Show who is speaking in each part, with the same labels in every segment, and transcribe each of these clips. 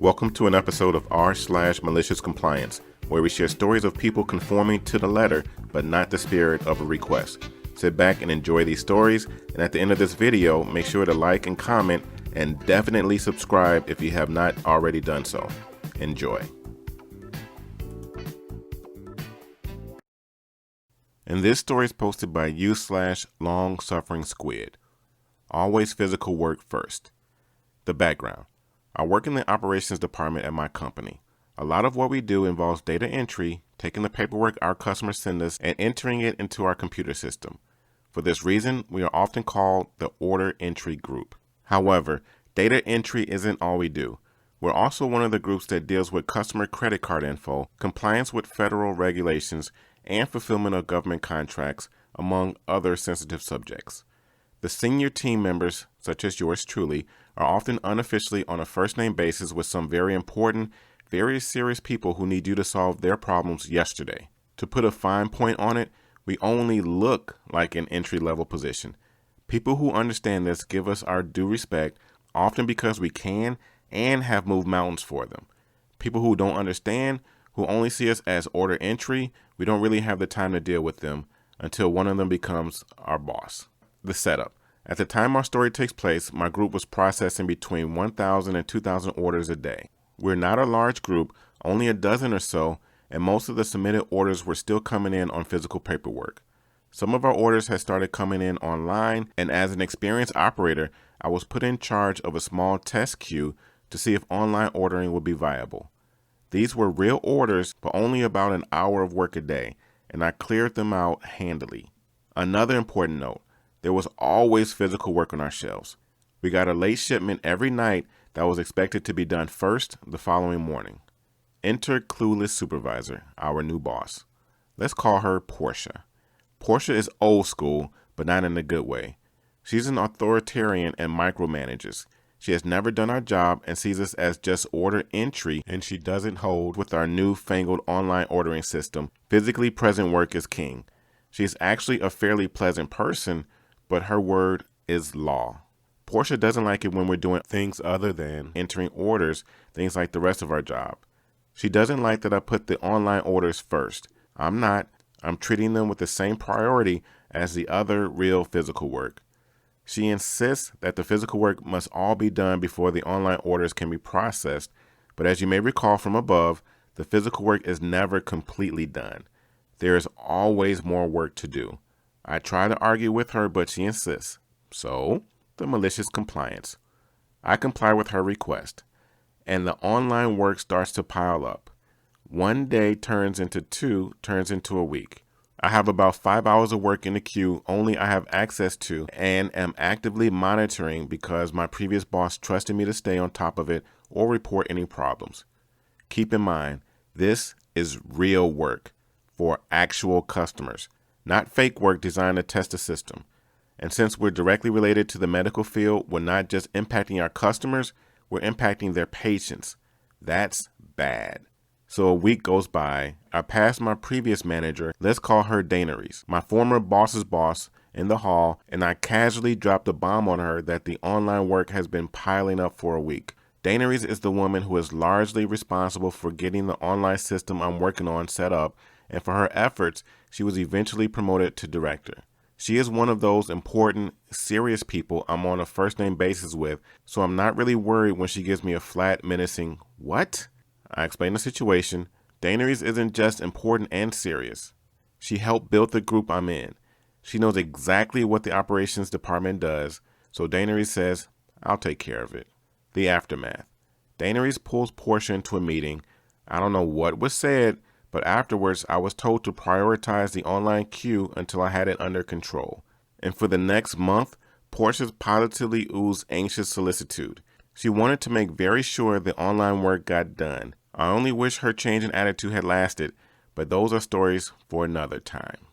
Speaker 1: Welcome to an episode of r/malicious compliance, where we share stories of people conforming to the letter, but not the spirit of a request. Sit back and enjoy these stories, and at the end of this video, make sure to like and comment, and definitely subscribe if you have not already done so. Enjoy. And this story is posted by u/long-suffering squid. Always physical work first. The background. I work in the operations department at my company. A lot of what we do involves data entry, taking the paperwork our customers send us and entering it into our computer system. For this reason, we are often called the order entry group. However, data entry isn't all we do. We're also one of the groups that deals with customer credit card info, compliance with federal regulations, and fulfillment of government contracts, among other sensitive subjects. The senior team members, such as yours truly, are often unofficially on a first-name basis with some very important, very serious people who need you to solve their problems yesterday. To put a fine point on it, we only look like an entry-level position. People who understand this give us our due respect, often because we can and have moved mountains for them. People who don't understand, who only see us as order entry, we don't really have the time to deal with them until one of them becomes our boss. The setup. At the time our story takes place, my group was processing between 1,000 and 2,000 orders a day. We're not a large group, only a dozen or so, and most of the submitted orders were still coming in on physical paperwork. Some of our orders had started coming in online, and as an experienced operator, I was put in charge of a small test queue to see if online ordering would be viable. These were real orders, but only about an hour of work a day, and I cleared them out handily. Another important note. There was always physical work on our shelves. We got a late shipment every night that was expected to be done first the following morning. Enter clueless supervisor, our new boss. Let's call her Portia. Portia is old school, but not in a good way. She's an authoritarian and micromanages. She has never done our job and sees us as just order entry, and she doesn't hold with our newfangled online ordering system. Physically present work is king. She is actually a fairly pleasant person, but her word is law. Portia doesn't like it when we're doing things other than entering orders, things like the rest of our job. She doesn't like that I put the online orders first. I'm not. I'm treating them with the same priority as the other real physical work. She insists that the physical work must all be done before the online orders can be processed, but as you may recall from above, the physical work is never completely done. There is always more work to do. I try to argue with her, but she insists. So, the malicious compliance. I comply with her request, and the online work starts to pile up. One day turns into two, turns into a week. I have about 5 hours of work in the queue only I have access to and am actively monitoring because my previous boss trusted me to stay on top of it or report any problems. Keep in mind, this is real work for actual customers, not fake work designed to test the system. And since we're directly related to the medical field, we're not just impacting our customers, we're impacting their patients. That's bad. So a week goes by. I pass my previous manager, let's call her Daenerys, my former boss's boss, in the hall, and I casually dropped a bomb on her that the online work has been piling up for a week. Daenerys is the woman who is largely responsible for getting the online system I'm working on set up, and for her efforts, she was eventually promoted to director. She is one of those important, serious people I'm on a first-name basis with, so I'm not really worried when she gives me a flat, menacing, "What?" I explain the situation. Daenerys isn't just important and serious. She helped build the group I'm in. She knows exactly what the operations department does, so Daenerys says, "I'll take care of it." The aftermath. Daenerys pulls Portia into a meeting. I don't know what was said, but afterwards I was told to prioritize the online queue until I had it under control. And for the next month, Portia positively oozed anxious solicitude. She wanted to make very sure the online work got done. I only wish her change in attitude had lasted, but those are stories for another time.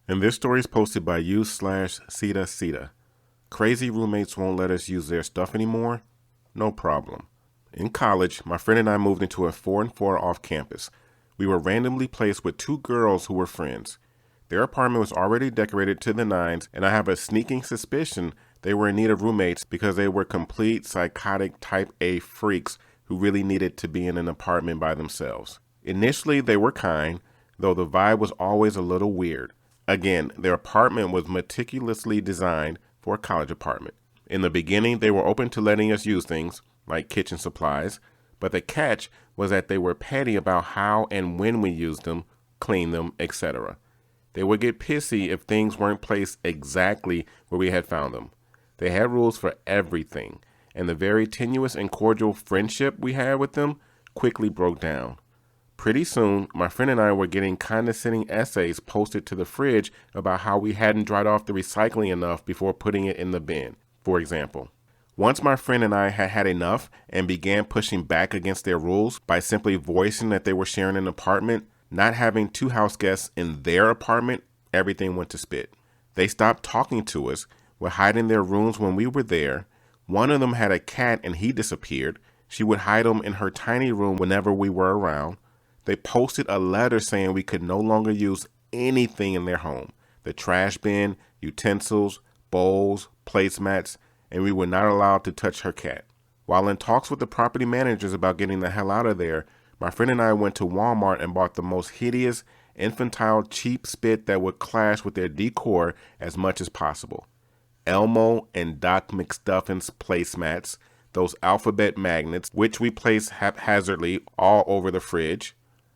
Speaker 1: And this story is posted by u/Sita. Crazy roommates won't let us use their stuff anymore? No problem. In college, my friend and I moved into a 4-and-4 off campus. We were randomly placed with 2 girls who were friends. Their apartment was already decorated to the nines, and I have a sneaking suspicion They were in need of roommates because they were complete psychotic type A freaks who really needed to be in an apartment by themselves. Initially, they were kind, though the vibe was always a little weird. Again, their apartment was meticulously designed for a college apartment. In the beginning, they were open to letting us use things, like kitchen supplies, but the catch was that they were petty about how and when we used them, cleaned them, etc. They would get pissy if things weren't placed exactly where we had found them. They had rules for everything, and the very tenuous and cordial friendship we had with them quickly broke down. Pretty soon, my friend and I were getting condescending essays posted to the fridge about how we hadn't dried off the recycling enough before putting it in the bin, for example. Once my friend and I had had enough and began pushing back against their rules by simply voicing that they were sharing an apartment, not having 2 house guests in their apartment, everything went to spit. They stopped talking to us, would hide in their rooms when we were there. One of them had a cat and he disappeared. She would hide him in her tiny room whenever we were around. They posted a letter saying we could no longer use anything in their home. The trash bin, utensils, bowls, placemats, and we were not allowed to touch her cat. While in talks with the property managers about getting the hell out of there, my friend and I went to Walmart and bought the most hideous, infantile, cheap spit that would clash with their decor as much as possible. Elmo and Doc McStuffins placemats, those alphabet magnets, which we placed haphazardly all over the fridge,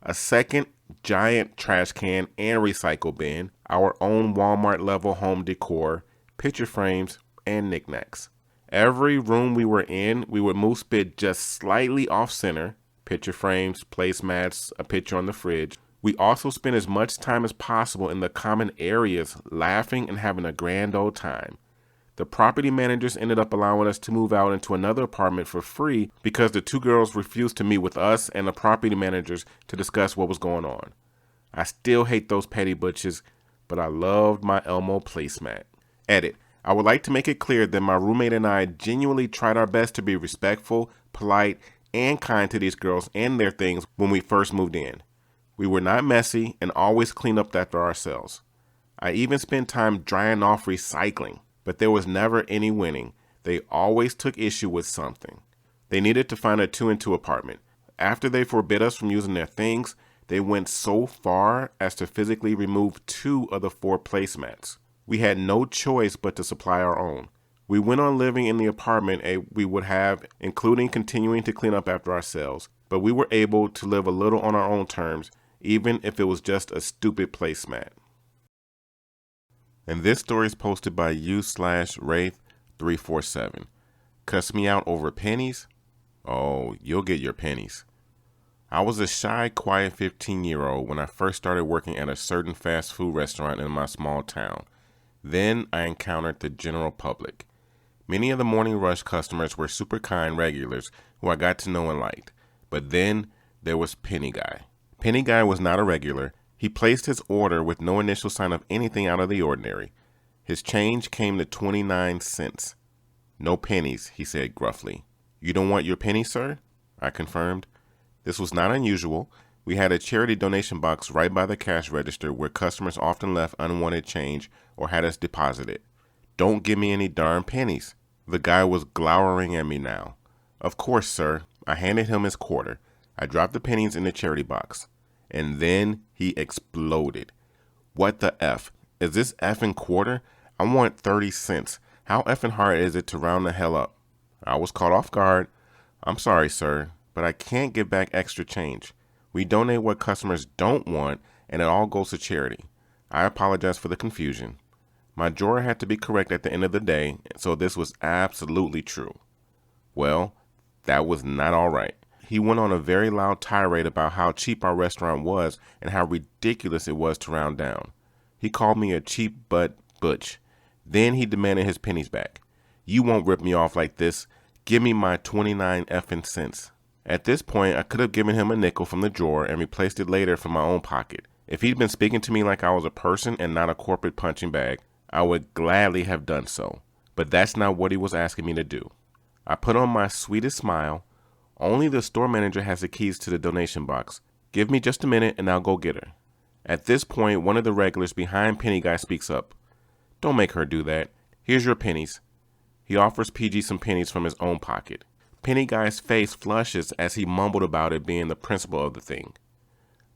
Speaker 1: a second giant trash can and recycle bin, our own Walmart level home decor, picture frames, and knickknacks. Every room we were in, we would move spit just slightly off center, picture frames, placemats, a picture on the fridge. We also spent as much time as possible in the common areas, laughing and having a grand old time. The property managers ended up allowing us to move out into another apartment for free because the 2 girls refused to meet with us and the property managers to discuss what was going on. I still hate those petty butches, but I loved my Elmo placemat. Edit. I would like to make it clear that my roommate and I genuinely tried our best to be respectful, polite, and kind to these girls and their things when we first moved in. We were not messy and always cleaned up after ourselves. I even spent time drying off recycling. But there was never any winning. They always took issue with something. They needed to find a 2-in-2 apartment. After they forbid us from using their things, they went so far as to physically remove 2 of the 4 placemats. We had no choice but to supply our own. We went on living in the apartment we would have, including continuing to clean up after ourselves, but we were able to live a little on our own terms, even if it was just a stupid placemat. And this story is posted by u/Wraith347. Cuss me out over pennies? Oh, you'll get your pennies. I was a shy, quiet 15-year-old when I first started working at a certain fast food restaurant in my small town. Then I encountered the general public. Many of the morning rush customers were super kind regulars who I got to know and liked. But then there was Penny Guy. Penny Guy was not a regular. He placed his order with no initial sign of anything out of the ordinary. His change came to 29 cents. No pennies, he said gruffly. You don't want your pennies, sir? I confirmed. This was not unusual. We had a charity donation box right by the cash register where customers often left unwanted change or had us deposit it. Don't give me any darn pennies. The guy was glowering at me now. Of course, sir. I handed him his quarter. I dropped the pennies in the charity box. And then he exploded. What the F? Is this effing quarter? I want 30 cents. How effing hard is it to round the hell up? I was caught off guard. I'm sorry, sir, but I can't give back extra change. We donate what customers don't want, and it all goes to charity. I apologize for the confusion. My drawer had to be correct at the end of the day, so this was absolutely true. Well, that was not all right. He went on a very loud tirade about how cheap our restaurant was and how ridiculous it was to round down. He called me a cheap butt butch. Then he demanded his pennies back. You won't rip me off like this. Give me my 29 effing cents. At this point, I could have given him a nickel from the drawer and replaced it later from my own pocket. If he'd been speaking to me like I was a person and not a corporate punching bag, I would gladly have done so. But that's not what he was asking me to do. I put on my sweetest smile. Only the store manager has the keys to the donation box. Give me just a minute and I'll go get her. At this point, one of the regulars behind Penny Guy speaks up. Don't make her do that. Here's your pennies. He offers PG some pennies from his own pocket. Penny Guy's face flushes as he mumbled about it being the principle of the thing.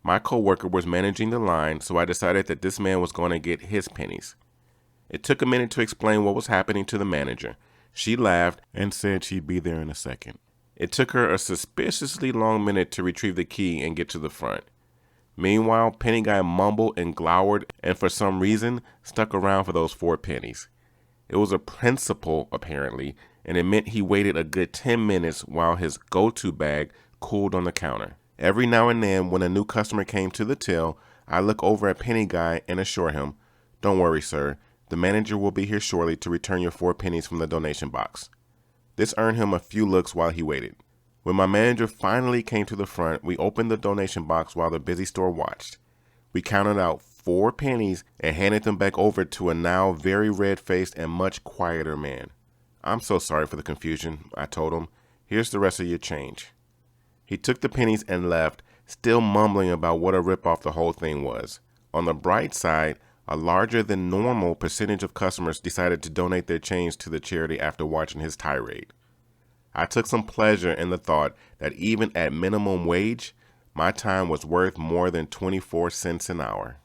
Speaker 1: My coworker was managing the line, so I decided that this man was going to get his pennies. It took a minute to explain what was happening to the manager. She laughed and said she'd be there in a second. It took her a suspiciously long minute to retrieve the key and get to the front. Meanwhile, Penny Guy mumbled and glowered and for some reason stuck around for those 4 pennies. It was a principle, apparently, and it meant he waited a good 10 minutes while his go-to bag cooled on the counter. Every now and then, when a new customer came to the till, I look over at Penny Guy and assure him, "Don't worry, sir. The manager will be here shortly to return your 4 pennies from the donation box." This earned him a few looks while he waited. When my manager finally came to the front, we opened the donation box while the busy store watched. We counted out 4 pennies and handed them back over to a now very red-faced and much quieter man. "I'm so sorry for the confusion," I told him. "Here's the rest of your change." He took the pennies and left, still mumbling about what a ripoff the whole thing was. On the bright side, a larger than normal percentage of customers decided to donate their change to the charity after watching his tirade. I took some pleasure in the thought that even at minimum wage, my time was worth more than 24 cents an hour.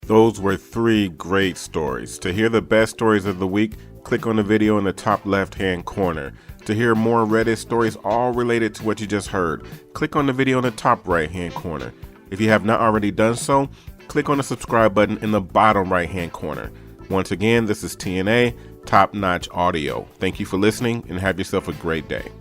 Speaker 1: Those were 3 great stories. To hear the best stories of the week, click on the video in the top left-hand corner. To hear more Reddit stories all related to what you just heard, click on the video in the top right-hand corner. If you have not already done so, click on the subscribe button in the bottom right-hand corner. Once again, this is TNA, Top Notch Audio. Thank you for listening and have yourself a great day.